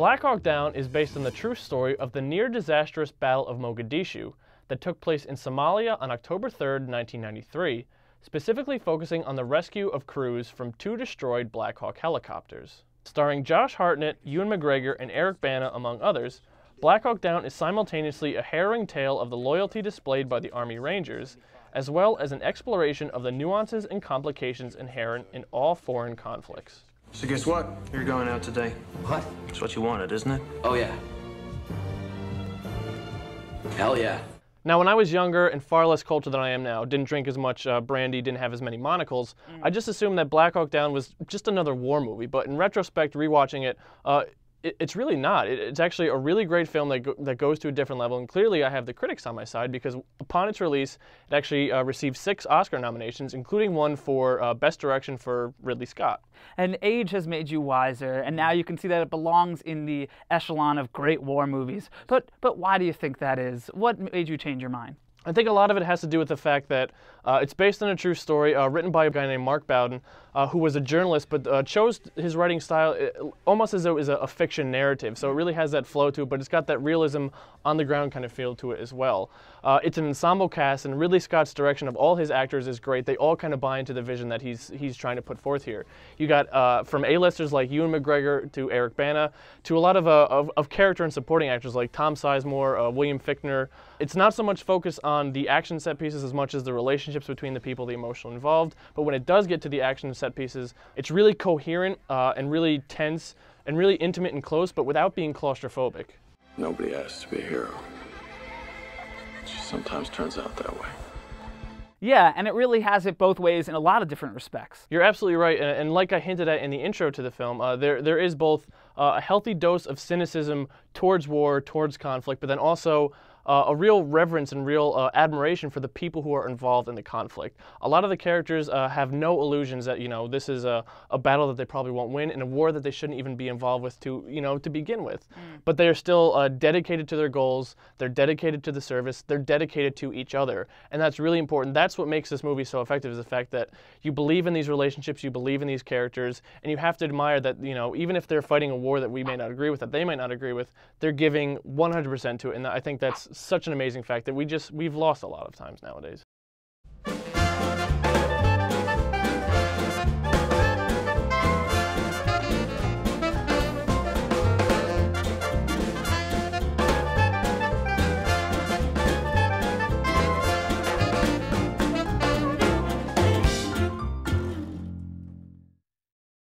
Black Hawk Down is based on the true story of the near-disastrous Battle of Mogadishu that took place in Somalia on October 3, 1993, specifically focusing on the rescue of crews from 2 destroyed Black Hawk helicopters. Starring Josh Hartnett, Ewan McGregor, and Eric Bana, among others, Black Hawk Down is simultaneously a harrowing tale of the loyalty displayed by the Army Rangers, as well as an exploration of the nuances and complications inherent in all foreign conflicts. So guess what? You're going out today. What? It's what you wanted, isn't it? Oh, yeah. Hell yeah. Now, when I was younger and far less cultured than I am now, didn't drink as much brandy, didn't have as many monocles, I just assumed that Black Hawk Down was just another war movie. But in retrospect, rewatching it, it's really not. It's actually a really great film that goes to a different level, and clearly I have the critics on my side because upon its release, it actually received 6 Oscar nominations, including one for Best Direction for Ridley Scott. And age has made you wiser, and now you can see that it belongs in the echelon of great war movies. But why do you think that is? What made you change your mind? I think a lot of it has to do with the fact that it's based on a true story written by a guy named Mark Bowden, who was a journalist, but chose his writing style almost as though it was a fiction narrative. So it really has that flow to it, but it's got that realism on the ground kind of feel to it as well. It's an ensemble cast, and Ridley Scott's direction of all his actors is great. They all kind of buy into the vision that he's trying to put forth here. You got from A-listers like Ewan McGregor to Eric Bana to a lot of character and supporting actors like Tom Sizemore, William Fichtner. It's not so much focused on the action set pieces as much as the relationships between the people, the emotional involved. But when it does get to the action set pieces, it's really coherent and really tense and really intimate and close, but without being claustrophobic. Nobody asks to be a hero. It just sometimes turns out that way. Yeah, and it really has it both ways in a lot of different respects. You're absolutely right, and like I hinted at in the intro to the film, there is both a healthy dose of cynicism towards war, towards conflict, but then also a real reverence and real admiration for the people who are involved in the conflict. A lot of the characters have no illusions that, this is a battle that they probably won't win, and a war that they shouldn't even be involved with to begin with. But they are still dedicated to their goals, they're dedicated to the service, they're dedicated to each other. And that's really important. That's what makes this movie so effective, is the fact that you believe in these relationships, you believe in these characters, and you have to admire that, even if they're fighting a war that we may not agree with, that they might not agree with, they're giving 100% to it. And I think that's such an amazing fact that we've lost a lot of times nowadays.